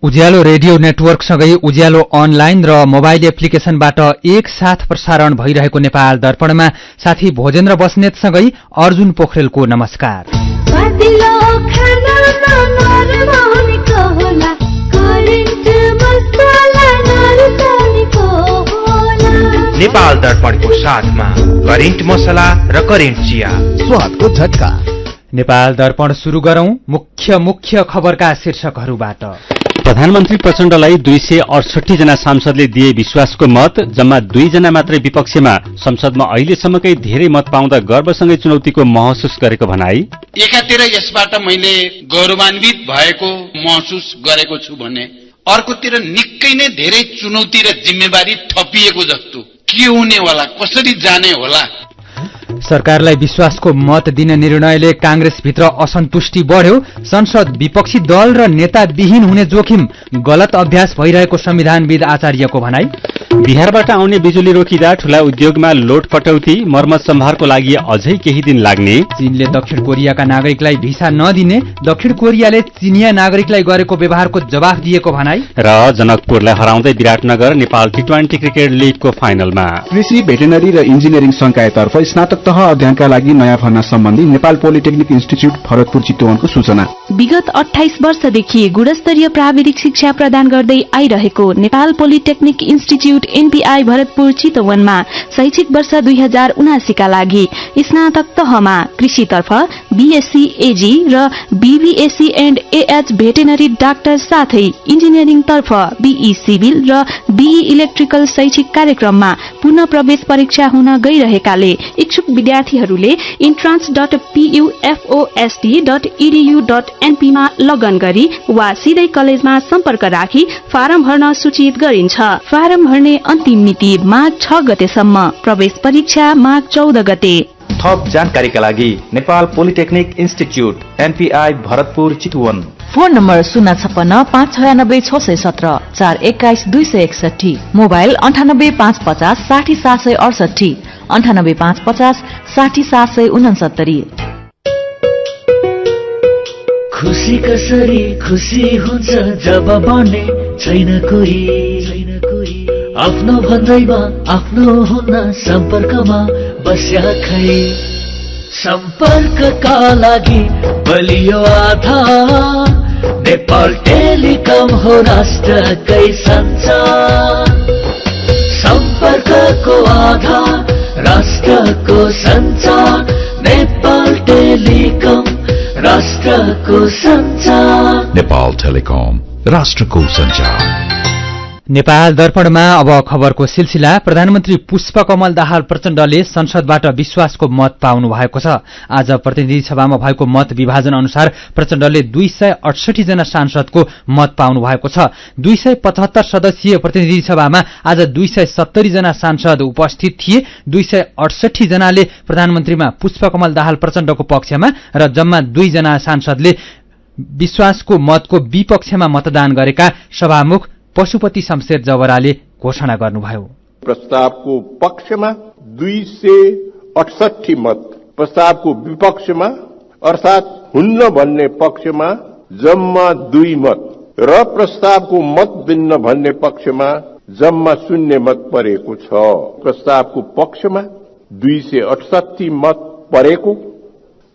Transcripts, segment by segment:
उज्यालो radio नेटवर्कसँगै उज्यालो online र mobile एप्लिकेशनबाट एकसाथ प्रसारण भइरहेको नेपाल दर्पणमा साथी भोजेन्द्र बस्नेतसँगै अर्जुन पोखरेलको नमस्कार। नेपाल दर्पणको साथमा करेन्ट मसला र करेन्ट चिया स्वादको झट्का। नेपाल दर्पण सुरु गरौं मुख्य खबरका शीर्षकहरूबाट। प्रधानमन्त्री प्रचण्डलाई 268 जना सांसदले दिए विश्वासको मत, जम्मा 2 जना मात्रै विपक्षमा। संसदमा अहिलेसम्मकै धेरै मत पाउँदा गर्वसँगै चुनौतीको महसुस गरेको भनाई। एकातिर यसबाट मैले गौरवान्वित भएको महसुस गरेको छु भने अर्कोतिर निकै नै धेरै चुनौती र जिम्मेवारी थपिएको जस्तो। के हुने होला, कसरी जाने होला। सरकारलाई विश्वासको मत दिने निर्णयले कांग्रेसभित्र असन्तुष्टि बढ्यो। संसद विपक्षी दल र नेता विहीन हुने जोखिम, गलत अभ्यास भइरहेको संविधानविद आचार्यको भनाई। बिहारबाट आउने बिजुली रोकिँदा ठूला उद्योगमा लोड कटौती, मर्मत सम्भारको लागि अझै केही दिन लाग्ने। चीनले दक्षिण कोरियाका नागरिकलाई भिसा नदिने, दक्षिण कोरियाले चीनिया नागरिकलाई गरेको व्यवहारको जवाफ दिएको भनाई। र जनकपुरलाई हराउँदै विराटनगर नेपाल टी20 क्रिकेट लिगको फाइनलमा। कृषि, भेटेनरी र इन्जिनियरिङ संकायतर्फ स्नातक तह अध्ययनका लागि नयाँ भर्ना सम्बन्धी नेपाल पोलिटेक्निक इन्स्टिच्युट भरतपुर चितवनको सूचना। विगत 28 वर्षदेखि गुणस्तरीय प्राविधिक शिक्षा प्रदान गर्दै आइरहेको Nepal polytechnic institute NPI Bharatpur चितवनमा शैक्षिक वर्ष 2079 का लागि स्नातक तहमा कृषितर्फ बीएससी एजी र BVSc and AH veterinary doctor साथै इन्जिनियरिङ तर्फ बीई सिभिल र बीई इलेक्ट्रिकल शैक्षिक कार्यक्रममा पुनः प्रवेश परीक्षा हुन गइरहेकाले इच्छुक विद्यार्थीहरूले entrance.pufostd.edu.np मा लगन गरी वा सिधै कलेजमा सम्पर्क राखी फारम भर्न सूचित गरिन्छ। फारम भर्ने अन्तिम मिति माघ 6 गतेसम्म, प्रवेश परीक्षा माघ 14 गते। थप जानकारीका लागि Nepal polytechnic institute NPI Bharatpur Chitwan. Phone number 056-596-617, 421-261, mobile 98-550 60-768, 98-550 60-769। खुसी कसरी खुसी हुन्छ जब बन्ने छैन कोही, आफ्नो भन्दैमा आफ्नो हुन सम्पर्कमा बस्या खै। सम्पर्कका लागि बलियो आधार नेपाल टेलिकम हो राष्ट्रकै सञ्चार। सम्पर्कको आधार राष्ट्रको सञ्चार, नेपाल टेलिकम राष्ट्रको सञ्चार। नेपाल टेलिकम राष्ट्रको सञ्चार। नेपाल दर्पणमा अब खबरको सिलसिला। प्रधानमन्त्री पुष्पकमल दाहाल प्रचण्डले संसदबाट विश्वासको मत पाउनु भएको छ। आज प्रतिनिधि सभामा भएको मत विभाजन अनुसार प्रचण्डले 268 जना सांसदको मत पाउनु भएको छ। 275 सदस्यीय प्रतिनिधि सभामा आज 270 जना सांसद उपस्थित थिए। 268 जनाले प्रधानमन्त्रीमा पुष्पकमल दाहाल प्रचण्डको पक्षमा र जम्मा 2 जना सांसदले विश्वासको मतको विपक्षमा मतदान गरेका सभामुख पशुपति शमशेर जवराले घोषणा गर्नुभयो। प्रस्तावको पक्षमा 268 मत, प्रस्तावको विपक्षमा अर्थात हुन्न भन्ने पक्षमा जम्मा 2 मत र प्रस्तावको मत दिन्न भन्ने पक्षमा जम्मा 0 मत परेको छ। प्रस्तावको पक्षमा 268 मत परेको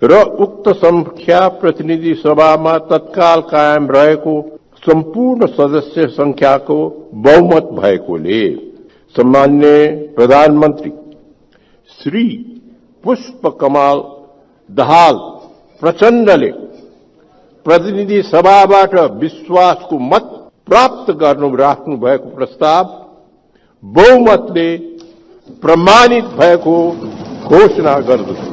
र उक्त संख्या प्रतिनिधि सभामा तत्काल कायम रहेको सम्पूर्ण सदस्य संख्याको बहुमत भएकोले सम्मान्य प्रधानमन्त्री श्री पुष्पकमल दाहाल प्रचण्डले प्रतिनिधि सभाबाट विश्वासको मत प्राप्त राख्नु भएको प्रस्ताव बहुमतले प्रमाणित भएको घोषणा गर्दछु।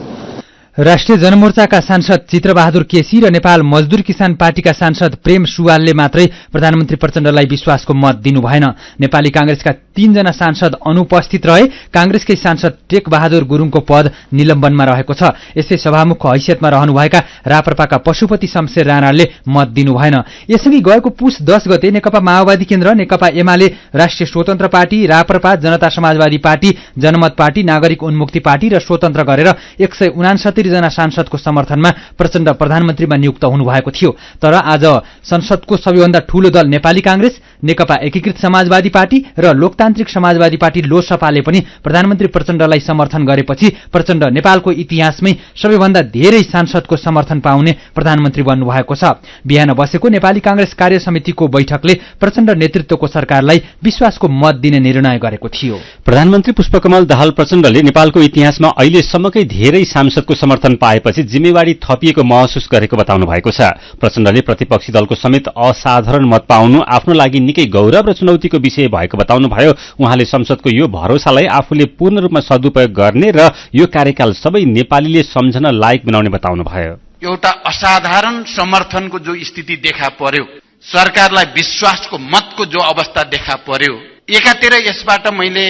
राष्ट्रिय जनमोर्चाका सांसद चित्रबहादुर केसी र नेपाल मजदुर किसान पार्टीका सांसद प्रेम सुवालले मात्रै प्रधानमन्त्री प्रचण्डलाई विश्वासको मत दिनु भएन। नेपाली कांग्रेसका 3 जना सांसद अनुपस्थित रहे। कांग्रेसकै सांसद टेक बहादुर गुरुङको पद निलम्बनमा रहेको छ। यसै सभामुखको हैसियतमा रहनुभएका राप्रपाका पशुपति शमशेर राणाले मत दिनु भएन। यसअघि गएको पुस 10 गते नेकपा माओवादी केन्द्र, नेकपा एमाले, राष्ट्रिय स्वतन्त्र पार्टी, राप्रपा, जनता समाजवादी पार्टी, जनमत पार्टी, नागरिक उन्मुक्ति पार्टी र स्वतन्त्र गरेर 169 70 जना सांसदको समर्थनमा प्रचण्ड प्रधानमन्त्रीमा नियुक्त हुनुभएको थियो। तर आज संसदको सबैभन्दा ठूलो दल नेपाली कांग्रेस, नेकपा एकीकृत समाजवादी पार्टी र लोकतान्त्रिक समाजवादी पार्टी लोसपाले पनि प्रधानमन्त्री प्रचण्डलाई समर्थन गरेपछि प्रचण्ड नेपालको इतिहासमै सबैभन्दा धेरै सांसदको समर्थन पाउने प्रधानमन्त्री बन्नुभएको छ। बिहान बसेको नेपाली कांग्रेस कार्य समितिको बैठकले प्रचण्ड नेतृत्वको सरकारलाई विश्वासको मत दिने निर्णय गरेको थियो। प्रधानमन्त्री पुष्पकमल दाहाल प्रचण्डले नेपालको इतिहासमा अहिलेसम्मकै धेरै सांसदको समर्थन पाएपछि जिम्मेवारी थपिएको महसुस गरेको बताउनु भएको छ। प्रचण्डले प्रतिपक्षी दलको समेत असाधारण मत पाउनु आफ्नो लागि निकै गौरव र चुनौतीको विषय भएको बताउनुभयो। उहाँले संसदको यो भरोसालाई आफूले पूर्ण रूपमा सदुपयोग गर्ने र यो कार्यकाल सबै नेपालीले सम्झन लायक बनाउने बताउनुभयो। एउटा असाधारण समर्थनको जो स्थिति देखा पर्यो, सरकारलाई विश्वासको मतको जो अवस्था देखा पर्यो, एकातिर यसबाट मैले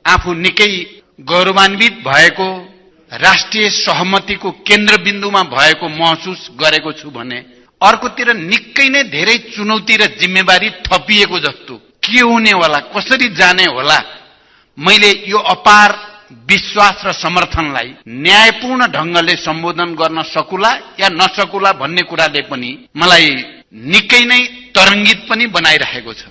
आफू निकै गौरवान्वित भएको, राष्ट्रिय सहमतिको केन्द्रबिन्दुमा भएको महसुस गरेको छु भने अर्कोतिर निकै नै धेरै चुनौती र जिम्मेवारी थपिएको जस्तो के हुने होला, कसरी जाने होला। मैले यो अपार विश्वास र समर्थनलाई न्यायपूर्ण ढंगले सम्बोधन गर्न सकुला या नसकुला भन्ने कुराले पनि मलाई निकै नै तरंगित पनि बनाइरहेको छ।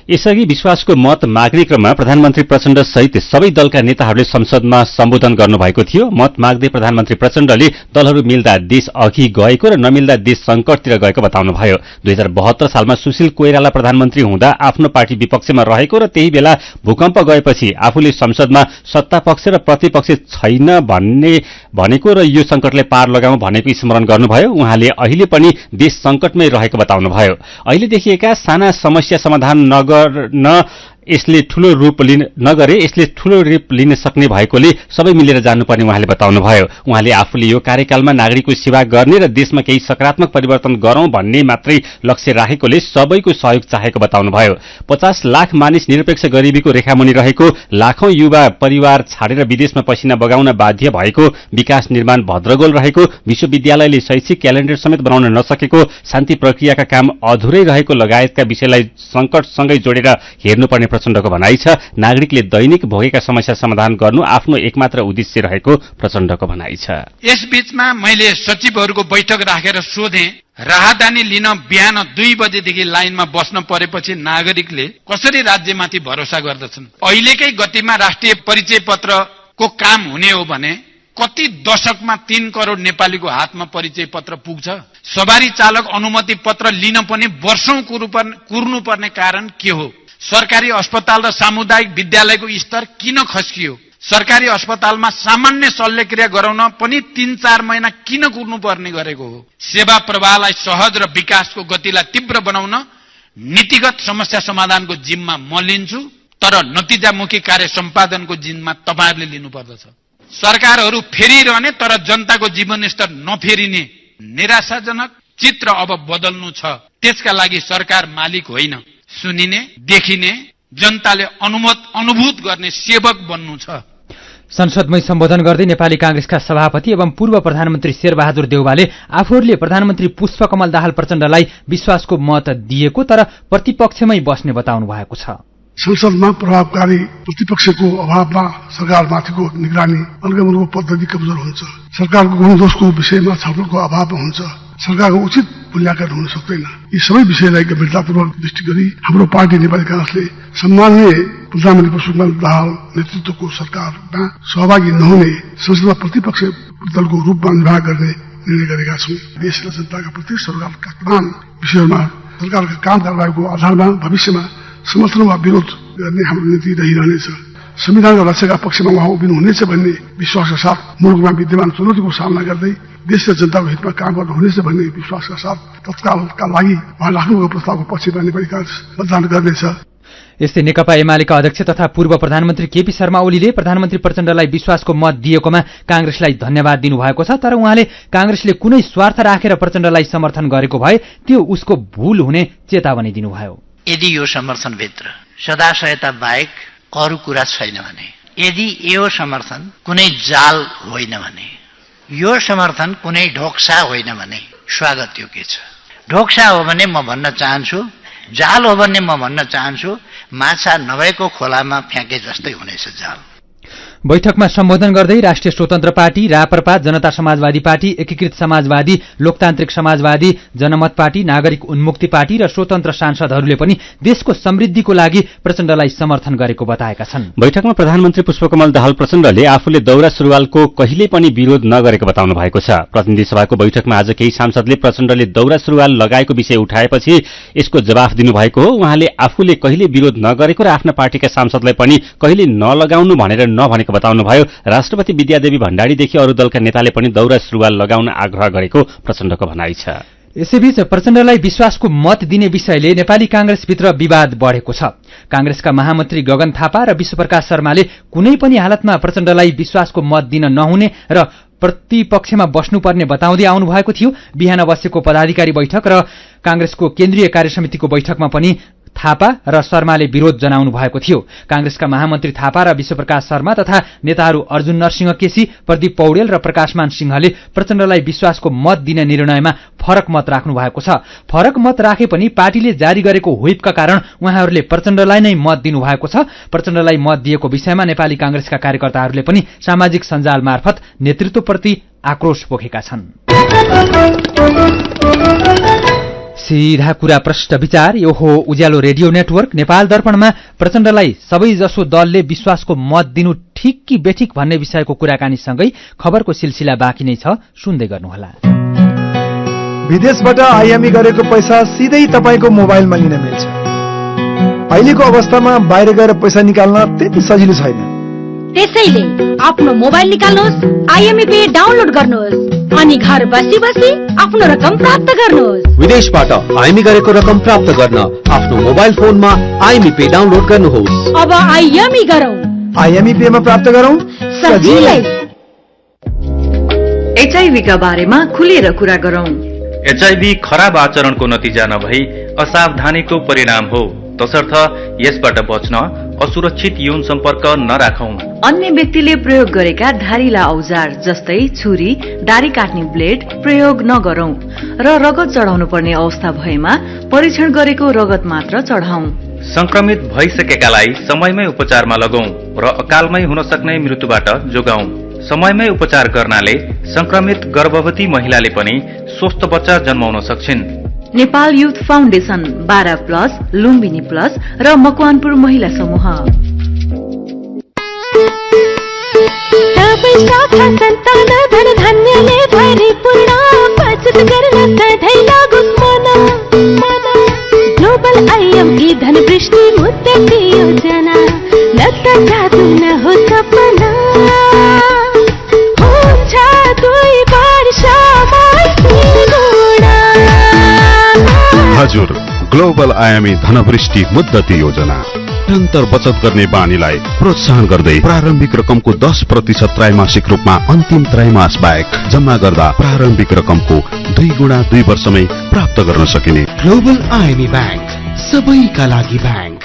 यसअघि विश्वासको मत माग्ने क्रममा प्रधानमन्त्री प्रचण्ड सहित सबै दलका नेताहरूले संसदमा सम्बोधन गर्नुभएको थियो। मत माग्दै प्रधानमन्त्री प्रचण्डले दलहरू मिल्दा देश अघि गएको र नमिल्दा देश संकटतिर गएको बताउनुभयो। 2072 सालमा सुशील कोइराला प्रधानमन्त्री हुँदा आफ्नो पार्टी विपक्षमा रहेको र त्यही बेला भूकम्प गएपछि आफूले संसदमा सत्तापक्ष र प्रतिपक्ष छैन भनेको र यो संकटलाई पार लगाउँ भनेको स्मरण गर्नुभयो। उहाँले अहिले पनि देश संकटमै रहेको बताउनुभयो। अहिले देखिएका साना समस्या समाधान यसले ठूलो रूप लिन सक्ने भएकोले सबै मिलेर जानुपर्ने उहाँले बताउनुभयो। उहाँले आफूले यो कार्यकालमा नागरिकको सेवा गर्ने र देशमा केही सकारात्मक परिवर्तन गरौं भन्ने मात्रै लक्ष्य राखेकोले सबैको सहयोग चाहेको बताउनुभयो। 50 लाख मानिस निरपेक्ष गरिबीको रेखामुनि रहेको, लाखौं युवा परिवार छाडेर विदेशमा पसिना बगाउन बाध्य भएको, विकास निर्माण भद्रगोल रहेको, विश्वविद्यालयले शैक्षिक क्यालेण्डर समेत बनाउन नसकेको, शान्ति प्रक्रियाका काम अधुरै रहेको लगायतका विषयलाई संकटसँगै जोडेर हेर्नुपर्ने प्रचण्डको भनाइ छ। नागरिकले दैनिक भोगेका समस्या समाधान गर्नु आफ्नो एकमात्र उद्देश्य रहेको प्रचण्डको भनाइ छ। यसबीचमा मैले सचिवहरूको बैठक राखेर सोधे, राहदानी लिन बिहान 2 बजेदेखि लाइनमा बस्न परेपछि नागरिकले कसरी राज्यमाथि भरोसा गर्दछन्? अहिलेकै गतिमा राष्ट्रिय परिचय पत्रको काम हुने हो भने कति दशकमा 3 करोड नेपालीको हातमा परिचय पत्र पुग्छ? सवारी चालक अनुमति पत्र लिन पनि वर्षौं कुर्नुपर्ने कारण के हो? सरकारी अस्पताल र सामुदायिक विद्यालयको स्तर किन खस्कियो? सरकारी अस्पतालमा सामान्य शल्यक्रिया गराउन पनि 3-4 महिना किन कुर्नुपर्ने गरेको हो? सेवा प्रवाहलाई सहज र विकासको गतिलाई तीव्र बनाउन नीतिगत समस्या समाधानको जिम्मा म लिन्छु, तर नतिजामुखी कार्य सम्पादनको जिम्मा तपाईहरुले लिनुपर्दछ। सरकारहरू फेरिरहने तर जनताको जीवनस्तर नफेरिने निराशाजनक चित्र अब बदल्नु छ। त्यसका लागि सरकार मालिक होइन, सुनिने, देखिने, जनताले अनुभूत गर्ने सेवक बन्नु छ। संसदमै सम्बोधन गर्दै नेपाली कांग्रेसका सभापति एवं पूर्व प्रधानमन्त्री शेरबहादुर देउवाले आफूहरूले प्रधानमन्त्री पुष्पकमल दाहाल प्रचण्डलाई विश्वासको मत दिएको तर प्रतिपक्षमै बस्ने बताउनु भएको छ। संसदमा प्रभावकारी प्रतिपक्षको अभावमा सरकारमाथिको निगरानी अलगमलको पद्धति कमजोर हुन्छ। सरकारको गुणदोषको विषयमा छलफलको अभाव हुन्छ। सरकारको उचित मूल्याङ्कन हुन सक्दैन। यी सबै विषयलाई गम्भीरतापूर्वक दृष्टि गरी हाम्रो पार्टी नेपाली कांग्रेसले सम्माननीय प्रधानमन्त्री पुष्पकमल दाहाल नेतृत्वको सरकारमा सहभागी नहुने, संसदमा प्रतिपक्ष दलको रूपमा निर्वाह गर्ने निर्णय गरेका छौं। देश र जनताका प्रति सरकारका तमाम विषयमा सरकारका काम कारबाहीको आधारमा भविष्यमा समर्थन वा विरोध गर्ने हाम्रो नीति रहिरहनेछ। संविधानका रक्षाका पक्षमा उहाँ उभिनुहुनेछ भन्ने विश्वासका साथ मुलुकमा विद्यमान चुनौतीको सामना गर्दै देश र जनताको हितमा काम गर्नुहुनेछ भन्ने विश्वासका साथ तत्कालका लागि उहाँ राख्नुभएको प्रस्तावको पक्षमा नेपाली कांग्रेस मतदान गर्नेछ। यस्तै नेकपा एमालेका अध्यक्ष तथा पूर्व प्रधानमन्त्री केपी शर्मा ओलीले प्रधानमन्त्री प्रचण्डलाई विश्वासको मत दिएकोमा कांग्रेसलाई धन्यवाद दिनुभएको छ। तर उहाँले कांग्रेसले कुनै स्वार्थ राखेर प्रचण्डलाई समर्थन गरेको भए त्यो उसको भूल हुने चेतावनी दिनुभयो। यदि यो समर्थनभित्र सदाशयता बाहेक अरू कुरा छैन भने, यदि यो समर्थन कुनै जाल होइन भने, यो समर्थन कुनै ढोक्सा होइन भने स्वागत योग्य छ। ढोक्सा हो भने म भन्न चाहन्छु, जाल हो भने म भन्न चाहन्छु, माछा नभएको खोलामा फ्याँके जस्तै हुनेछ जाल। बैठकमा सम्बोधन गर्दै राष्ट्रिय स्वतन्त्र पार्टी, राप्रपा, जनता समाजवादी पार्टी, एकीकृत समाजवादी, लोकतान्त्रिक समाजवादी, जनमत पार्टी, नागरिक उन्मुक्ति पार्टी र स्वतन्त्र सांसदहरूले पनि देशको समृद्धिको लागि प्रचण्डलाई समर्थन गरेको बताएका छन्। बैठकमा प्रधानमन्त्री पुष्पकमल दाहाल प्रचण्डले आफूले दौरा सुरुवालको कहिले पनि विरोध नगरेको बताउनु भएको छ। प्रतिनिधि सभाको बैठकमा आज केही सांसदले प्रचण्डले दौरा सुरुवाल लगाएको विषय उठाएपछि यसको जवाफ दिनुभएको हो। उहाँले आफूले कहिले विरोध नगरेको र आफ्ना पार्टीका सांसदलाई पनि कहिले नलगाउनु भनेर नभनेको बताउनुभयो। राष्ट्रपति विद्यादेवी भण्डारीदेखि अरू दलका नेताले पनि दौरा सुरुवाल लगाउन आग्रह गरेको प्रचण्डको भनाइ छ। यसैबीच प्रचण्डलाई विश्वासको मत दिने विषयले नेपाली कांग्रेसभित्र विवाद बढेको छ। कांग्रेसका महामन्त्री गगन थापा र विश्वप्रकाश शर्माले कुनै पनि हालतमा प्रचण्डलाई विश्वासको मत दिन नहुने र प्रतिपक्षमा बस्नुपर्ने बताउँदै आउनु भएको थियो। बिहान बसेको पदाधिकारी बैठक र कांग्रेसको केन्द्रीय कार्यसमितिको बैठकमा पनि थापा र शर्माले विरोध जनाउनु भएको थियो। कांग्रेसका महामन्त्री थापा र विश्वप्रकाश शर्मा तथा नेताहरू अर्जुन नरसिंह केसी, प्रदीप पौडेल र प्रकाशमान सिंहले प्रचण्डलाई विश्वासको मत दिने निर्णयमा फरक मत राख्नु भएको छ। फरक मत राखे पनि पार्टीले जारी गरेको व्हिपका कारण उहाँहरूले प्रचण्डलाई नै मत दिनुभएको छ। प्रचण्डलाई मत दिएको विषयमा नेपाली कांग्रेसका कार्यकर्ताहरूले पनि सामाजिक सञ्जाल मार्फत नेतृत्वप्रति आक्रोश पोखेका छन्। सीधा कुरा प्रष्ट विचार, यो हो उज्यालो रेडियो नेटवर्क। नेपाल दर्पणमा प्रचण्डलाई सबैजसो दलले विश्वासको मत दिनु ठिक कि बेठिक भन्ने विषयको कुराकानीसँगै खबरको सिलसिला बाँकी नै छ, सुन्दै गर्नुहोला। विदेशबाट आयामी गरेको पैसा सिधै तपाईको मोबाइलमा लिन मिल्छ। अहिलेको अवस्थामा बाहिर गएर पैसा निकाल्न त्यति सजिलो छैन। त्यसैले आफ्नो मोबाइल निकाल्नुहोस्, आइएमई पे डाउनलोड गर्नुहोस् अनि घर बसी बसी आफ्नो रकम प्राप्त गर्नुहोस्। विदेशबाट आइएमई गरेको रकम प्राप्त गर्न आफ्नो मोबाइल फोनमा आइएमई पे डाउनलोड गर्नुहोस्। अब आइएमई गरौँ, आइएमई पे मा प्राप्त गरौँ सजिलै। एचआईभी का बारेमा खुलेर कुरा गरौँ। एचआईभी खराब आचरणको नतिजा नभई असावधानीको परिणाम हो, तसर्थ यसबाट बच्न असुरक्षित यौन सम्पर्क नराखौं। अन्य व्यक्तिले प्रयोग गरेका धारिला औजार जस्तै छुरी, दारी काट्ने ब्लेड प्रयोग नगरौं र रगत चढाउनु पर्ने अवस्था भएमा परीक्षण गरेको रगत मात्र चढाउँ। संक्रमित भइसकेकालाई समयमै उपचारमा लगौं र अकालमै हुन सक्ने मृत्युबाट जोगाउँ। समयमै उपचार गर्नाले संक्रमित गर्भवती महिलाले पनि स्वस्थ बच्चा जन्माउन सक्छिन्। Nepal youth foundation, 12+ Lumbini plus र मकवानपुर महिला समूह। ग्लोबल आइएमई धनवृष्टि मुद्दती योजना, लग्न जादु न हो सपना, हुन्छ 2 वर्षमा हजुर, ग्लोबल आयामी धनवृष्टि मुद्दती योजना निरन्तर बचत गर्ने बानीलाई प्रोत्साहन गर्दै प्रारम्भिक रकमको 10% त्रैमासिक रूपमा अन्तिम त्रैमास बाहेक जम्मा गर्दा प्रारम्भिक रकमको 2 गुणा 2 वर्षमै प्राप्त गर्न सकिने ग्लोबल आयामी बैंक, सबैका लागि बैंक।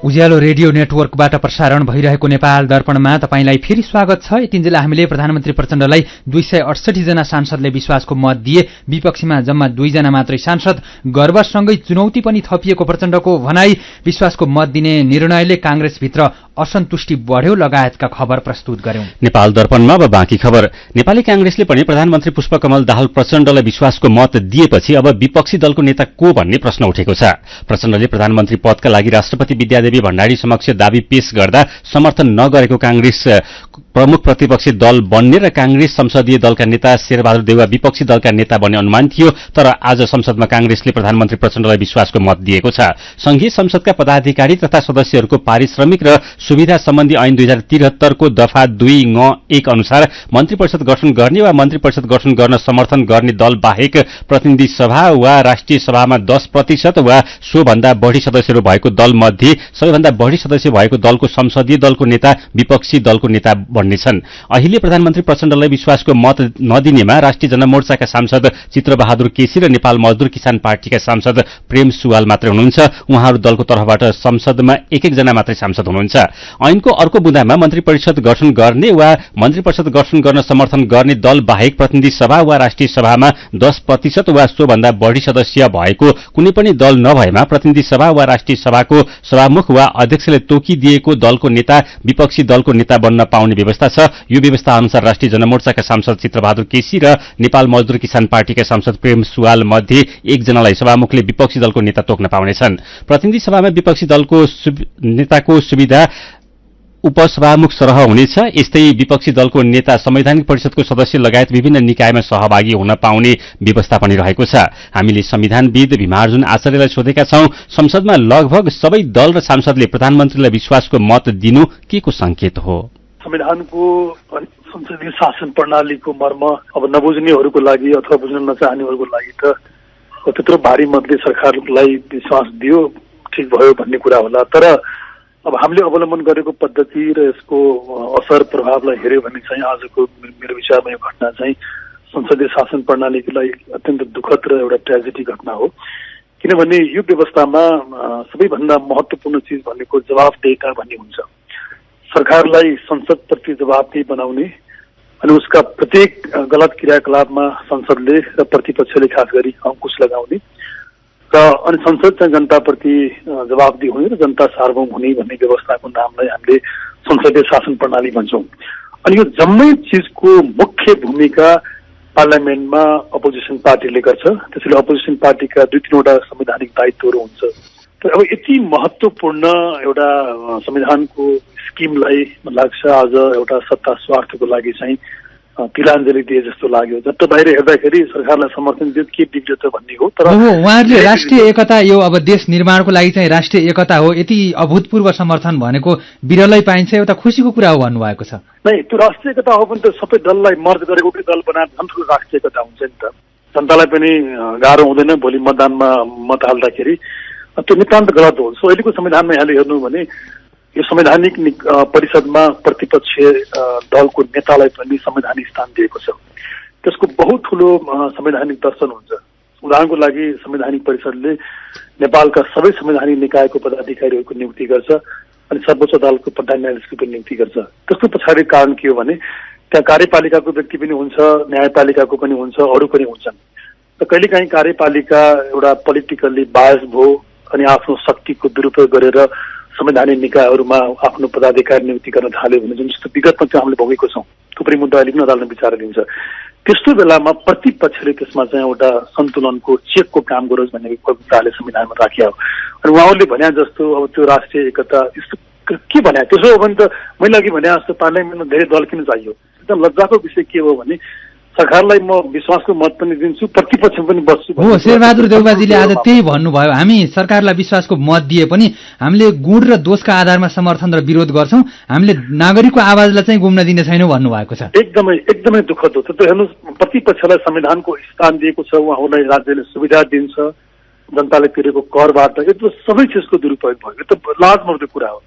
उज्यालो रेडियो नेटवर्कबाट प्रसारण भइरहेको नेपाल दर्पणमा तपाईंलाई फेरि स्वागत छ। यतिन्जेल हामीले प्रधानमन्त्री प्रचण्डलाई 268 जना सांसदले विश्वासको मत दिए। विपक्षीमा जम्मा 2 जना मात्रै सांसद। गर्वसँगै चुनौती पनि थपिएको प्रचण्डको भनाई, विश्वासको मत दिने निर्णयले कांग्रेसभित्र असन्तुष्टि बढ्यो लगायतका खबर प्रस्तुत गर्यौं। नेपाल दर्पणमा अब बाँकी खबर। नेपाली कांग्रेसले पनि प्रधानमन्त्री पुष्पकमल दाहाल प्रचण्डलाई विश्वासको मत दिएपछि अब विपक्षी दलको नेता को भन्ने प्रश्न उठेको छ। प्रचण्डले प्रधानमन्त्री पदका लागि राष्ट्रपति विद्यादेवी भण्डारी समक्ष दाबी पेश गर्दा समर्थन नगरेको कांग्रेस प्रमुख प्रतिपक्षी दल बन्ने र कांग्रेस संसदीय दलका नेता शेरबहादुर देउवा विपक्षी दलका नेता बन्ने अनुमान थियो। तर आज संसदमा कांग्रेसले प्रधानमन्त्री प्रचण्डलाई विश्वासको मत दिएको छ। संघीय संसदका पदाधिकारी तथा सदस्यहरूको पारिश्रमिक र सुविधा सम्बन्धी ऐन 2073 को दफा 2(ङ)(1) अनुसार मन्त्री परिषद गठन गर्ने वा मन्त्री परिषद गठन गर्न समर्थन गर्ने दल बाहेक प्रतिनिधि सभा वा राष्ट्रिय सभामा 10% वा सोभन्दा बढ़ी सदस्यहरू भएको दल मध्ये सबैभन्दा बढ़ी सदस्य भएको दलको संसदीय दलको नेता विपक्षी दलको नेता बढ्नेछन्। अहिले प्रधानमन्त्री प्रचण्डलाई विश्वासको मत नदिनेमा राष्ट्रिय जनमोर्चाका सांसद चित्रबहादुर केसी र नेपाल मजदुर किसान पार्टीका सांसद प्रेम सुवाल मात्रै हुनुहुन्छ। उहाँहरू दलको तर्फबाट संसदमा एक जना मात्रै सांसद हुनुहुन्छ। ऐनको अर्को बुँदामा मन्त्री परिषद गठन गर्ने वा मन्त्री परिषद गठन गर्न समर्थन गर्ने दल बाहेक प्रतिनिधि सभा वा राष्ट्रिय सभामा 10% वा सोभन्दा बढी सदस्य भएको कुनै पनि दल नभएमा प्रतिनिधि सभा वा राष्ट्रिय सभाको सभामुख वा अध्यक्षले तोकिदिएको दलको नेता विपक्षी दलको नेता बन्न पाउने व्यवस्था छ। यो व्यवस्था अनुसार राष्ट्रिय जनमोर्चाका सांसद चित्रबहादुर केसी र नेपाल मजदुर किसान पार्टीका सांसद प्रेम सुवाल मध्ये एकजनालाई सभामुखले विपक्षी दलको नेता तोक्न पाउनेछन्। प्रतिनिधि सभामा विपक्षी दलको नेताको सुविधा उपसभामुख सरह हुनेछ। यस्तै विपक्षी दलको नेता संवैधानिक परिषदको सदस्य लगायत विभिन्न निकायमा सहभागी हुन पाउने व्यवस्था पनि रहेको छ। हामीले संविधानविद भीमार्जुन आचार्यलाई सोधेका छौं, संसदमा लगभग सबै दल र सांसदले प्रधानमन्त्रीलाई विश्वासको मत दिनु के को संकेत हो? संविधानको संसदीय शासन प्रणालीको मर्म अब नबुझ्नेहरूको लागि अथवा बुझ्न नचाहनेहरूको लागि त त्यत्रो भारी मतले सरकारलाई विश्वास दियो, ठिक भयो भन्ने कुरा होला। तर अब हामीले अवलम्बन गरेको पद्धति र यसको असर प्रभावलाई हेर्यो भने चाहिँ आजको मेरो विचारमा यो घटना चाहिँ संसदीय शासन प्रणालीको लागि अत्यन्त दुःखद र एउटा ट्रेजेडी घटना हो। किनभने यो व्यवस्थामा सबैभन्दा महत्त्वपूर्ण चिज भनेको जवाफदेहिता भन्ने हुन्छ। सरकारलाई संसदप्रति जवाफदेही बनाउने अनि उसका प्रत्येक गलत क्रियाकलापमा संसदले र प्रतिपक्षले खास गरी अंकुश लगाउने र अनि संसद चाहिँ जनताप्रति जवाफदेही हुने र जनता सार्वभौम हुने भन्ने व्यवस्थाको नामलाई हामीले संसदीय शासन प्रणाली भन्छौँ। अनि यो जम्मै चिजको मुख्य भूमिका पार्लियामेन्टमा अपोजिसन पार्टीले गर्छ। त्यसैले अपोजिसन पार्टीका 2-3वटा संवैधानिक दायित्वहरू हुन्छ। तर अब यति महत्त्वपूर्ण एउटा संविधानको स्किमलाई लाग्छ आज एउटा सत्ता स्वार्थको लागि चाहिँ तिलाञ्जली दिए जस्तो लाग्यो। जस्तो बाहिर हेर्दाखेरि सरकारलाई समर्थन दियो के बिग्रियो त भन्ने हो। तर उहाँहरूले राष्ट्रिय एकता यो अब देश निर्माणको लागि चाहिँ राष्ट्रिय एकता हो, यति अभूतपूर्व समर्थन भनेको बिरलै पाइन्छ, एउटा खुसीको कुरा हो भन्नुभएको छ। नै त्यो राष्ट्रिय एकता हो भने त सबै दललाई मर्ज गरेको एउटै दल बनाएर झन् ठुलो राष्ट्रिय एकता हुन्छ नि त। जनतालाई पनि गाह्रो हुँदैन भोलि मतदानमा मत हाल्दाखेरि। त्यो नितान्त गलत हो। सो अहिलेको संविधानमा यहाँले हेर्नु भने यो संवैधानिक परिषदमा प्रतिपक्षीय दलको नेतालाई पनि संवैधानिक स्थान दिएको छ। त्यसको बहुत ठुलो संवैधानिक दर्शन हुन्छ। उदाहरणको लागि संवैधानिक परिषदले नेपालका सबै संवैधानिक निकायको पदाधिकारीहरूको नियुक्ति गर्छ अनि सर्वोच्च अदालतको प्रधान न्यायाधीशको पनि नियुक्ति गर्छ। त्यसको पछाडि कारण के हो भने त्यहाँ कार्यपालिकाको व्यक्ति पनि हुन्छ, न्यायपालिकाको पनि हुन्छ, अरू पनि हुन्छन्। र कहिलेकाहीँ कार्यपालिका एउटा पोलिटिकल्ली बायस भयो अनि आफ्नो शक्तिको दुरुपयोग गरेर संवैधानिक निकायहरूमा आफ्नो पदाधिकारी नियुक्ति गर्न थाल्यो भने जुन जस्तो विगतमा चाहिँ हामीले भोगेको छौँ, थुप्रै मुद्दा अहिले पनि अदालतले विचार दिन्छ। त्यस्तो बेलामा प्रतिपक्षले त्यसमा चाहिँ एउटा सन्तुलनको चेकको काम गरोस् भन्ने कुराले संविधानमा राखियो। अनि उहाँहरूले भने जस्तो अब त्यो राष्ट्रिय एकता यस्तो के भने त्यसो हो भने त मैले अघि भने जस्तो पार्लियामेन्टमा धेरै दल किन चाहियो? एकदम लज्जाको विषय के हो भने सरकारलाई म विश्वासको मत पनि दिन्छु, प्रतिपक्ष पनि बस्छु। हो, शेरबहादुर देउवाजीले आज त्यही भन्नुभयो, हामी सरकारलाई विश्वासको मत दिए पनि हामीले गुण र दोषका आधारमा समर्थन र विरोध गर्छौं, हामीले नागरिकको आवाजलाई चाहिँ गुम्न दिने छैनौं भन्नुभएको छ। एकदमै एकदमै दुःखद हो। त्यो हेर्नु प्रतिपक्षलाई संविधानको स्थान दिएको छ, उहाँहरूलाई राज्यले सुविधा दिन्छ, जनताले तिरेको करबाट यो सबै चिजको दुरुपयोग भयो। यो त लाजमर्दो कुरा हो।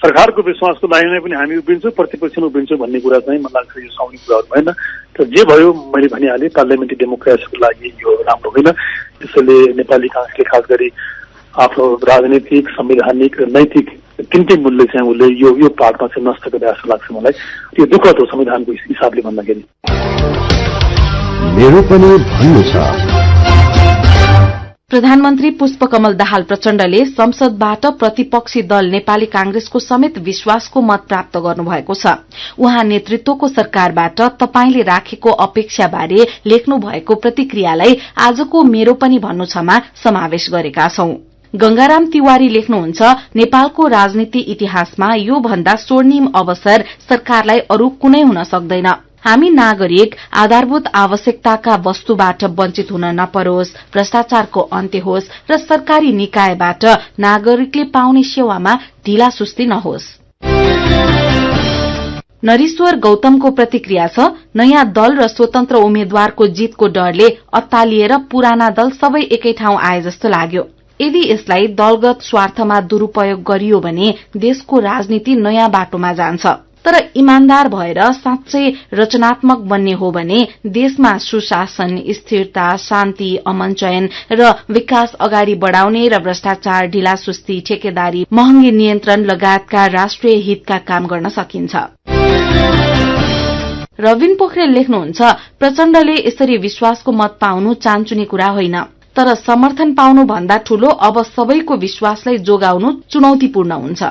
सरकारको विश्वासको लाइनमा पनि हामी उभिन्छौँ, प्रतिपक्षमा उभिन्छौँ भन्ने कुरा चाहिँ मलाई लाग्छ यो सुहाउने कुराहरू भएन। तर जे भयो मैले भनिहालेँ, पार्लियामेन्ट्री डेमोक्रेसीको लागि यो राम्रो होइन। त्यसैले नेपाली काङ्ग्रेसले खास गरी आफ्नो राजनीतिक, संवैधानिक र नैतिक तिनटै मूल्य चाहिँ उसले यो पार्टमा चाहिँ नष्ट गरे जस्तो लाग्छ मलाई। यो दुःखद हो संविधानको हिसाबले भन्दाखेरि। मेरो पनि भन्नु छ। प्रधानमन्त्री पुष्पकमल दाहाल प्रचण्डले संसदबाट प्रतिपक्षी दल नेपाली कांग्रेसको समेत विश्वासको मत प्राप्त गर्नुभएको छ। उहाँ नेतृत्वको सरकारबाट तपाईले राखेको अपेक्षाबारे लेख्नु भएको प्रतिक्रियालाई आजको मेरो पनि भन्नु छमा समावेश गरेका छौं। गंगाराम तिवारी लेख्नुहुन्छ, नेपालको राजनीति इतिहासमा यो भन्दा स्वर्णिम अवसर सरकारलाई अरू कुनै हुन सक्दैन। हामी नागरिक आधारभूत आवश्यकताका वस्तुबाट वञ्चित हुन नपरोस्, भ्रष्टाचारको अन्त्य होस् र सरकारी निकायबाट नागरिकले पाउने सेवामा ढिलासुस्ती नहोस्। नरीश्वर गौतमको प्रतिक्रिया छ, नयाँ दल र स्वतन्त्र उम्मेद्वारको जितको डरले अत्तालिएर पुराना दल सबै एकै ठाउँ आए जस्तो लाग्यो। यदि यसलाई दलगत स्वार्थमा दुरूपयोग गरियो भने देशको राजनीति नयाँ बाटोमा जान्छ। तर इमान्दार भएर साँच्चै रचनात्मक बन्ने हो भने देशमा सुशासन, स्थिरता, शान्ति, अमन चयन र विकास अगाडि बढ़ाउने र भ्रष्टाचार, ढिलासुस्ती, ठेकेदारी, महँगी नियन्त्रण लगायतका राष्ट्रिय हितका काम गर्न सकिन्छ। रविन पोखरेल लेख्नुहुन्छ, प्रचण्डले यसरी विश्वासको मत पाउनु चान्चुने कुरा होइन, तर समर्थन पाउनु भन्दा ठूलो अब सबैको विश्वासलाई जोगाउनु चुनौतीपूर्ण हुन्छ।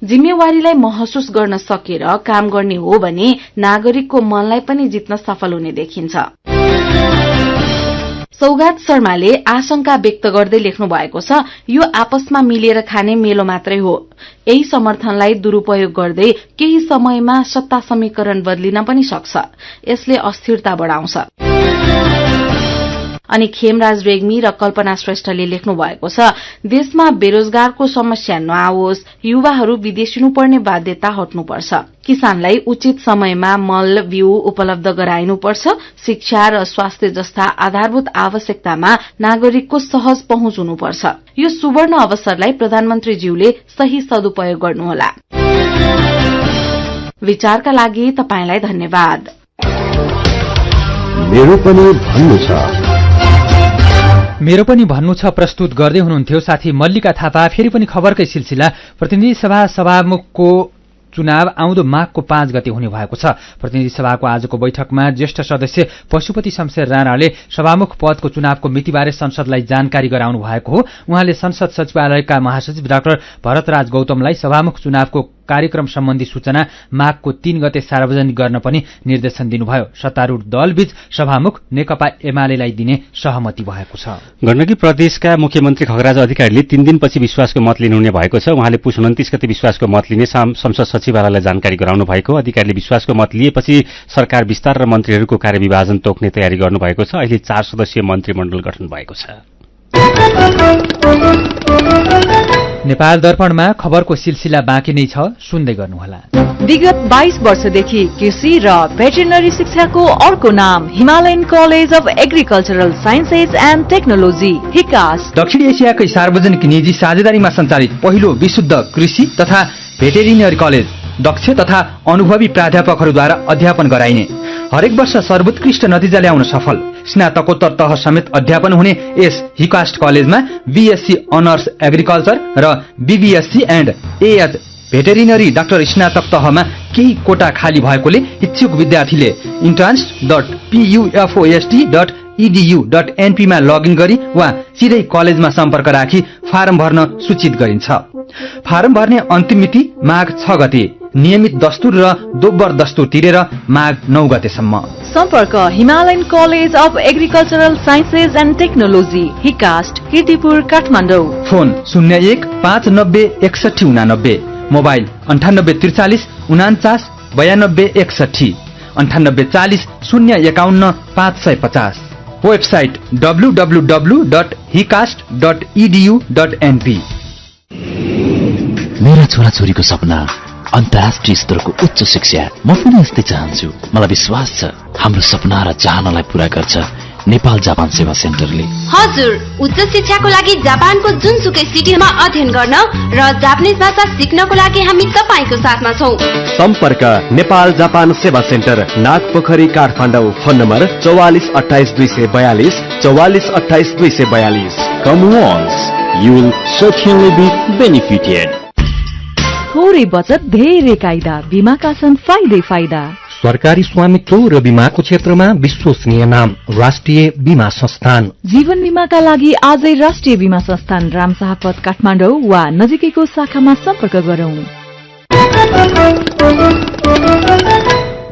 जिम्मेवारीलाई महसुस गर्न सकेर काम गर्ने हो भने नागरिकको मनलाई पनि जित्न सफल हुने देखिन्छ। सौगात शर्माले आशंका व्यक्त गर्दै लेख्नु भएको छ, यो आपसमा मिलेर खाने मेलो मात्रै हो। यही समर्थनलाई दुरूपयोग गर्दै केही समयमा सत्ता समीकरण बदलिन पनि सक्छ। यसले अस्थिरता बढाउँछ। अनि खेमराज रेग्मी र कल्पना श्रेष्ठले लेख्नु भएको छ, देशमा बेरोजगारको समस्या नआओस्, युवाहरू विदेशिनुपर्ने बाध्यता हट्नुपर्छ। किसानलाई उचित समयमा मल, बिउ उपलब्ध गराइनुपर्छ। शिक्षा र स्वास्थ्य जस्ता आधारभूत आवश्यकतामा नागरिकको सहज पहुँच हुनुपर्छ। यो सुवर्ण अवसरलाई प्रधानमन्त्रीज्यूले सही सदुपयोग गर्नुहोला। विचारका लागि तपाईंलाई धन्यवाद। मेरो पनि भन्नु छ प्रस्तुत गर्दै हुनुहुन्थ्यो साथी मल्लिका थापा। फेरि पनि खबरकै सिलसिला। प्रतिनिधि सभा सभामुखको चुनाव आउँदो माघको 5 गते हुने भएको छ। प्रतिनिधि सभाको आजको बैठकमा ज्येष्ठ सदस्य पशुपति शमशेर राणाले सभामुख पदको चुनावको मितिबारे संसदलाई जानकारी गराउनु भएको हो। उहाँले संसद सचिवालयका महासचिव डाक्टर भरतराज गौतमलाई सभामुख चुनावको कार्यक्रम सम्बन्धी सूचना माघको 3 गते सार्वजनिक गर्न पनि निर्देशन दिनुभयो। सत्तारूढ दलबीच सभामुख नेकपा एमालेलाई दिने सहमति भएको छ। गण्डकी प्रदेशका मुख्यमन्त्री खगराज अधिकारीले 3 दिनपछि विश्वासको मत लिनुहुने भएको छ। उहाँले पुस 29 गते विश्वासको मत लिने संसद सचिवालयलाई जानकारी गराउनु भएको। अधिकारीले विश्वासको मत लिएपछि सरकार विस्तार र मन्त्रीहरूको कार्यविभाजन तोक्ने तयारी गर्नुभएको छ। अहिले 4 सदस्यीय मन्त्रीमण्डल गठन भएको छ। नेपाल दर्पणमा खबरको सिलसिला बाँकी नै छ, सुन्दै गर्नुहोला। विगत 22 वर्षदेखि कृषि र भेटेरिनरी शिक्षाको अर्को नाम Himalayan college of agricultural sciences and technology हिकास। दक्षिण एसियाकै सार्वजनिक निजी साझेदारीमा सञ्चालित पहिलो विशुद्ध कृषि तथा भेटेरिनरी कलेज। दक्ष तथा अनुभवी प्राध्यापकहरूद्वारा अध्यापन गराइने, हरेक वर्ष सर्वोत्कृष्ट नतिजा ल्याउन सफल, स्नातकोत्तर तह समेत अध्यापन हुने यस हिकास्ट कलेजमा बीएससी अनर्स एग्रिकल्चर र BVSc and AH veterinary doctor स्नातक तहमा केही कोटा खाली भएकोले इच्छुक विद्यार्थीले entrance.pufost.edu.np मा लगइन गरी वा सिधै कलेजमा सम्पर्क राखी फारम भर्न सूचित गरिन्छ। फारम भर्ने अन्तिम मिति माघ 6 गते, नियमित दस्तुर र दोब्बर दस्तुर तिरेर माघ 9 गतेसम्म। सम्पर्क Himalayan college of agricultural sciences and technology HICAST, Kirtipur, Kathmandu. Phone 01 mobile 9843 49 92 61 9840 051 550। Website www.hicast.edu.np। मेरा छोराछोरीको सपना अन्तर्राष्ट्रिय स्तरको उच्च शिक्षा। म पनि यस्तै चाहन्छु। मलाई विश्वास छ हाम्रो सपना र चाहनालाई पूरा गर्छ नेपाल जापान सेवा सेन्टरले। हजुर, उच्च शिक्षाको लागि जापानको जुनसुकै सिटीमा अध्ययन गर्न र जापानिज भाषा सिक्नको लागि हामी तपाईको साथमा छौं। सम्पर्क Nepal Japan Sewa centre, Nagpokhari, Kathmandu. Phone number 44 28 242 44 28 242। Come once, you will certainly be benefited. थोरै बचत धेरै कायदा, बीमाका छन् फाइदै फाइदा। सरकारी स्वामित्व र बीमाको क्षेत्रमा विश्वसनीय नाम राष्ट्रिय बीमा संस्थान। जीवन बीमाका लागि आजै राष्ट्रिय बीमा संस्थान रामशाहपथ काठमाडौँ वा नजिकैको शाखामा सम्पर्क गरौं।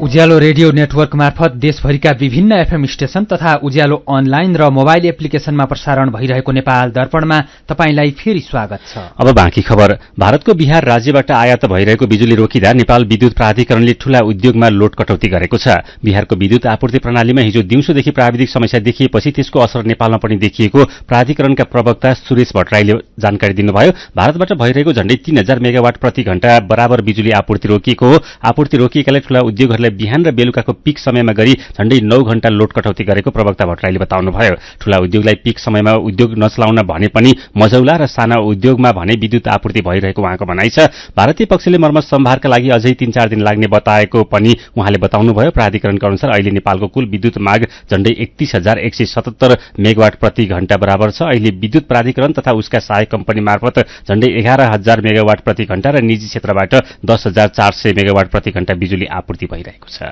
उज्यालो रेडियो नेटवर्क मार्फत देशभरिका विभिन्न एफएम स्टेशन तथा उज्यालो अनलाइन र मोबाइल एप्लिकेशनमा प्रसारण भइरहेको नेपाल दर्पणमा तपाईंलाई फेरि स्वागत छ। अब बाँकी खबर। भारतको बिहार राज्यबाट आयात भइरहेको बिजुली रोकिँदा नेपाल विद्युत प्राधिकरणले ठूला उद्योगमा लोड कटौती गरेको छ। बिहारको विद्युत आपूर्ति प्रणालीमा हिजो दिउँसोदेखि प्राविधिक समस्या देखिएपछि त्यसको असर नेपालमा पनि देखिएको प्राधिकरणका प्रवक्ता सुरेश भट्टराईले जानकारी दिनुभयो। भारतबाट भइरहेको झण्डै 3000 मेगावाट प्रति घण्टा बराबर बिजुली आपूर्ति रोकिएको हो। आपूर्ति रोकिएकाले ठूला उद्योगहरूलाई बिहान र बेलुकाको पिक समयमा गरी झण्डै 9 घण्टा लोड कटौती गरेको प्रवक्ता भट्टराईले बताउनुभयो। ठूला उद्योगलाई पिक समयमा उद्योग नचलाउन भने पनि मझौला र साना उद्योगमा भने विद्युत आपूर्ति भइरहेको उहाँको भनाइ छ। भारतीय पक्षले मर्मत सम्भारका लागि अझै 3-4 दिन लाग्ने बताएको पनि उहाँले बताउनुभयो। प्राधिकरणका अनुसार अहिले नेपालको कुल विद्युत माग झण्डै 31,177 मेगावाट प्रति घण्टा बराबर छ। अहिले विद्युत प्राधिकरण तथा उसका सहायक कम्पनी मार्फत झण्डै 11,000 मेगावाट प्रति घण्टा र निजी क्षेत्रबाट 10,400 मेगावाट प्रति घण्टा बिजुली आपूर्ति भइरहेको छ।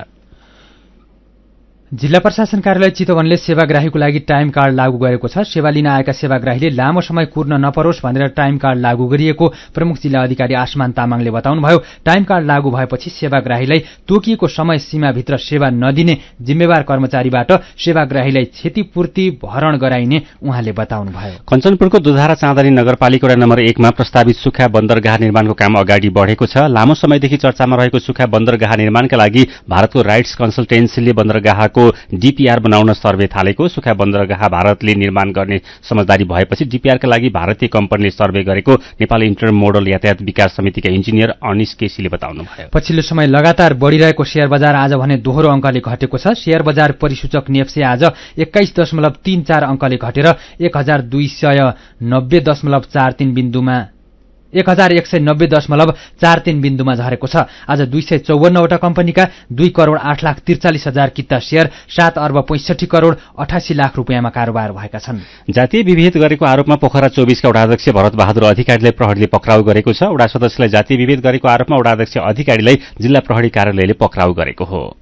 जिल्ला प्रशासन कार्यालय चितवनले सेवाग्राहीको लागि टाइम कार्ड लागू गरेको छ। सेवा लिन आएका सेवाग्राहीले लामो समय कुर्न नपरोस् भनेर टाइम कार्ड लागू गरिएको प्रमुख जिल्ला अधिकारी आसमान तामाङले बताउनुभयो। टाइम कार्ड लागू भएपछि सेवाग्राहीलाई तोकिएको समय सीमाभित्र सेवा नदिने जिम्मेवार कर्मचारीबाट सेवाग्राहीलाई क्षतिपूर्ति भरण गराइने उहाँले बताउनुभयो। कञ्चनपुरको दुधारा चाँदनी नगरपालिका वडा नम्बर 1 मा प्रस्तावित सुक्खा बन्दरगाह निर्माणको काम अगाडि बढेको छ। लामो समयदेखि चर्चामा रहेको सुक्खा बन्दरगाह निर्माणका लागि भारतको राइट्स कन्सल्टेन्सीले बन्दरगाहको डीपीआर बनाउन सर्वे थालेको। सुक्खा बन्दरगाह भारतले निर्माण गर्ने समझदारी भएपछि डीपीआरका लागि भारतीय कम्पनीले सर्वे गरेको नेपाल इन्टरमोडल यातायात विकास समितिका इन्जिनियर अनिश केसीले बताउनुभयो। पछिल्लो समय लगातार बढिरहेको शेयर बजार आज भने दोहोरो अङ्कले घटेको छ। शेयर बजार परिसूचक नेप्से आज 21.34 अङ्कले घटेर 1290.43 बिन्दुमा 1190.43 बिन्दुमा झरेको छ। आज 254 वटा कम्पनीका 2,08,43,000 किता शेयर 7 अर्ब 65 करोड 88 लाख रुपियाँमा कारोबार भएका छन्। जातीय विभेद गरेको आरोपमा पोखरा 24 का वडा अध्यक्ष भरत बहादुर अधिकारीलाई प्रहरीले पक्राउ गरेको छ। वडा सदस्यलाई जातीय विभेद गरेको आरोपमा वडा अध्यक्ष अधिकारीलाई जिल्ला प्रहरी कार्यालयले पक्राउ गरेको हो।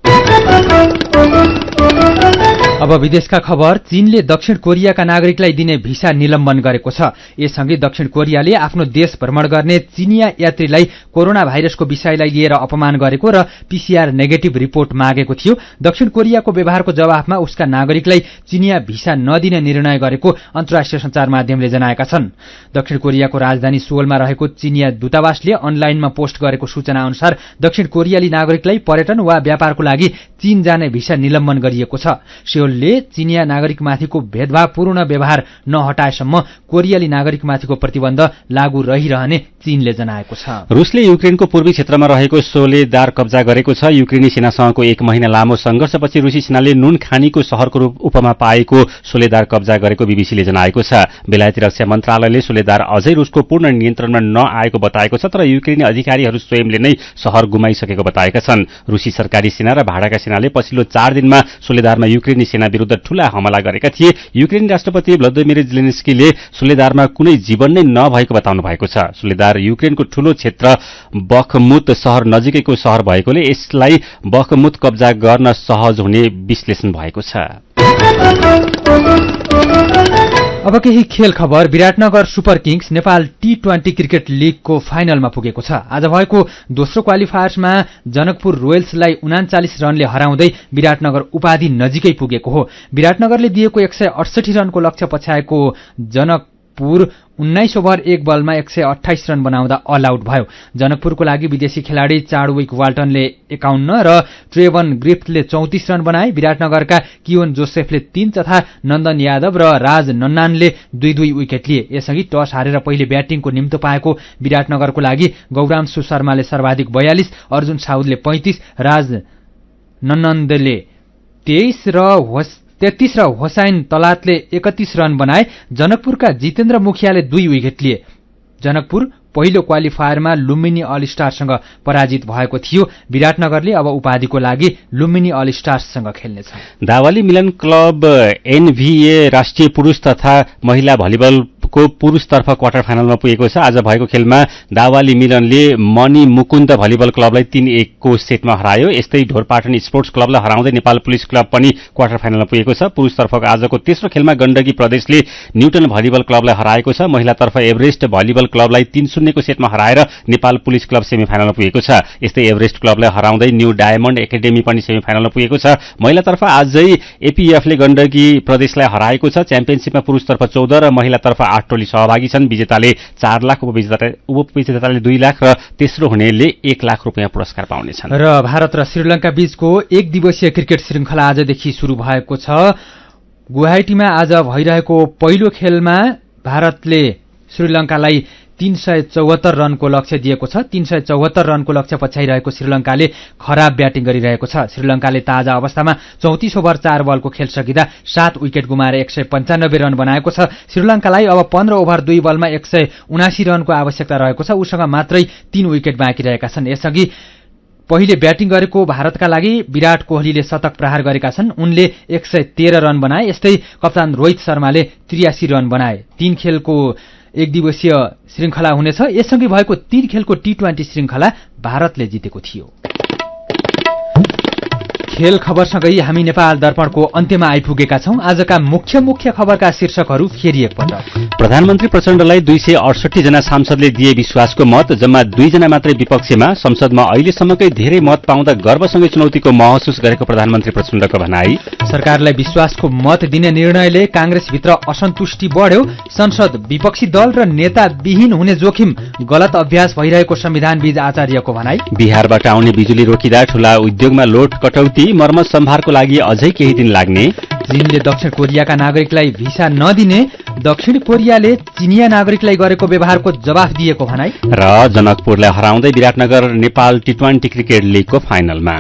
अब विदेशका खबर। चीनले दक्षिण कोरियाका नागरिकलाई दिने भिसा निलम्बन गरेको छ। यससँगै दक्षिण कोरियाले आफ्नो देश भ्रमण गर्ने चीनिया यात्रीलाई कोरोना भाइरसको विषयलाई लिएर अपमान गरेको र पीसीआर नेगेटिभ रिपोर्ट मागेको थियो। दक्षिण कोरियाको व्यवहारको जवाफमा उसका नागरिकलाई चीनिया भिसा नदिने निर्णय गरेको अन्तर्राष्ट्रिय सञ्चार माध्यमले जनाएका छन्। दक्षिण कोरियाको राजधानी सोलमा रहेको चीनिया दूतावासले अनलाइनमा पोस्ट गरेको सूचना अनुसार दक्षिण कोरियाली नागरिकलाई पर्यटन वा व्यापारको लागि चीन जाने भिसा निलम्बन गरिएको छ। सेउलले चीनिया नागरिकमाथिको भेदभावपूर्ण व्यवहार नहटाएसम्म कोरियाली नागरिकमाथिको प्रतिबन्ध लागू रहिरहने चीनले जनाएको छ। रुसले युक्रेनको पूर्वी क्षेत्रमा रहेको सोलेदार कब्जा गरेको छ। युक्रेनी सेनासँगको 1 महिना लामो संघर्षपछि रुसी सेनाले नुन खानीको शहरको रूपमा पाएको सोलेदार कब्जा गरेको बीबीसीले जनाएको छ। बेलायती रक्षा मन्त्रालयले सोलेदार अझै रुसको पूर्ण नियन्त्रणमा नआएको बताएको छ, तर युक्रेनी अधिकारीहरू स्वयंले नै शहर गुमाइसकेको बताएका छन्। रुसी सरकारी सेना र भाडाका सेनाले पछिल्लो 4 दिनमा सोलेदारमा युक्रेनी सेना विरुद्ध ठूला हमला गरेका थिए। युक्रेनी राष्ट्रपति भ्लादिमिर जेलेन्स्कीले सोलेदारमा कुनै जीवन नै नभएको बताउनु भएको छ। सोलेदार युक्रेनको ठूलो क्षेत्र बखमुत शहर नजिकैको शहर भएकोले यसलाई बखमुत कब्जा गर्न सहज हुने विश्लेषण भएको छ। अब केही खेल खबर। Biratnagar super kings Nepal T20 cricket लिगको फाइनलमा पुगेको छ। आज भएको दोस्रो क्वालिफायर्समा जनकपुर रोयल्सलाई 39 रनले हराउँदै विराटनगर उपाधि नजिकै पुगेको हो। विराटनगरले दिएको 168 रनको लक्ष्य पछ्याएको जनकपुर 19 ओभर 1 बलमा 128 रन बनाउँदा अल आउट भयो। जनकपुरको लागि विदेशी खेलाडी चाडविक वाल्टनले 51 र ट्रेवन ग्रिफ्टले 34 रन बनाए। विराटनगरका कियोन जोसेफले 3 तथा नन्दन यादव र राज नन्नानले 2-2 विकेट लिए। यसअघि टस हारेर पहिले ब्याटिङको निम्तो पाएको विराटनगरको लागि गौरांशु शर्माले सर्वाधिक 42, अर्जुन साउदले 35, राज नन्नन्दले 23 र 33 र होसाइन तलातले 31 रन बनाए। जनकपुरका जितेन्द्र मुखियाले 2 विकेट लिए। जनकपुर पहिलो क्वालिफायरमा लुम्बिनी अल स्टारसँग पराजित भएको थियो। विराटनगरले अब उपाधिको लागि लुम्बिनी अल स्टार्ससँग खेल्नेछ। दावाली मिलन क्लब एनभीए राष्ट्रिय पुरुष तथा महिला भलिबलको पुरुषतर्फ क्वार्टर फाइनलमा पुगेको छ। आज भएको खेलमा दावाली मिलनले मणि मुकुन्द भलिबल क्लबलाई 3-1 को सेटमा हरायो। यस्तै ढोरपाटन स्पोर्ट्स क्लबलाई हराउँदै नेपाल पुलिस क्लब पनि क्वार्टर फाइनलमा पुगेको छ। पुरुषतर्फको आजको तेस्रो खेलमा गण्डकी प्रदेशले न्युटन भलिबल क्लबलाई हराएको छ। महिलातर्फ एभरेस्ट भलिबल क्लबलाई 3-0 को सेटमा हराएर नेपाल पुलिस क्लब सेमिफाइनलमा पुगेको छ। यस्तै एभरेस्ट क्लबलाई हराउँदै न्यू डायमण्ड एकाडेमी पनि सेमिफाइनलमा पुगेको छ। महिलातर्फ आजै एपीएफले गण्डकी प्रदेशलाई हराएको छ। च्याम्पियनशिपमा पुरुषतर्फ 14 र महिलातर्फ 8 टोली सहभागी छन्। विजेताले 4 लाख, उपविजेताले 2 लाख र तेस्रो हुनेले 1 लाख रुपियाँ पुरस्कार पाउनेछन्। र भारत र श्रीलङ्का बीचको 1 दिवसीय क्रिकेट श्रृंखला आजदेखि शुरू भएको छ। गुवाहाटीमा आज भइरहेको पहिलो खेलमा भारतले श्रीलङ्कालाई 374 रनको लक्ष्य दिएको छ। 374 रनको लक्ष्य पछ्याइरहेको श्रीलङ्काले खराब ब्याटिङ गरिरहेको छ। श्रीलङ्काले ताजा अवस्थामा 34 ओभर 4 बलको खेल सकिँदा 7 विकेट गुमाएर 195 रन बनाएको छ। श्रीलङ्कालाई अब 15 ओभर 2 बलमा 179 रनको आवश्यकता रहेको छ। उसँग मात्रै 3 विकेट बाँकी रहेका छन्। यसअघि पहिले ब्याटिङ गरेको भारतका लागि विराट कोहलीले शतक प्रहार गरेका छन्। उनले 113 रन बनाए। यस्तै कप्तान रोहित शर्माले 83 रन बनाए। 3 खेलको एक दिवसीय श्रृङ्खला हुनेछ। यससँगै भएको 3 खेलको T20 श्रृङ्खला भारतले जितेको थियो। खेल खबरसँगै हामी नेपाल दर्पणको अन्त्यमा आइपुगेका छौं। आजका मुख्य खबरका शीर्षकहरू फेरि एकपटक। प्रधानमन्त्री प्रचण्डलाई 268 जना सांसदले दिए विश्वासको मत। जम्मा 2 जना मात्रै विपक्षीमा। संसदमा अहिलेसम्मकै धेरै मत पाउँदा गर्वसँगै चुनौतीको महसुस गरेको प्रधानमन्त्री प्रचण्डको भनाई। सरकारलाई विश्वासको मत दिने निर्णयले कांग्रेसभित्र असन्तुष्टि बढ्यो। संसद विपक्षी दल र नेता विहीन हुने जोखिम गलत अभ्यास भइरहेको संविधानविद आचार्यको भनाई। बिहारबाट आउने बिजुली रोकिँदा ठूला उद्योगमा लोड कटौती। मर्मत सम्भारको लागि अझै केही दिन लाग्ने। चीनले दक्षिण कोरियाका नागरिकलाई भिसा नदिने। दक्षिण कोरियाले चिनिया नागरिकलाई गरेको व्यवहारको जवाफ दिएको भनाई। र जनकपुरलाई हराउँदै विराटनगर नेपाल T20 क्रिकेट लिगको फाइनलमा।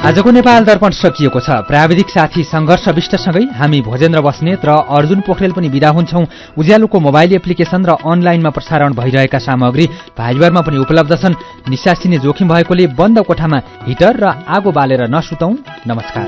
आजको नेपाल दर्पण सकिएको छ। प्राविधिक साथी संघर्ष विष्टसँगै हामी भोजेन्द्र बस्नेत र अर्जुन पोखरेल पनि बिदा हुन्छौं। उज्यालोको मोबाइल एप्लिकेशन र अनलाइनमा प्रसारण भइरहेका सामग्री भाइबरमा पनि उपलब्ध छन्। निसासिने जोखिम भएकोले बन्द कोठामा हिटर र आगो बालेर नसुतौं। नमस्कार।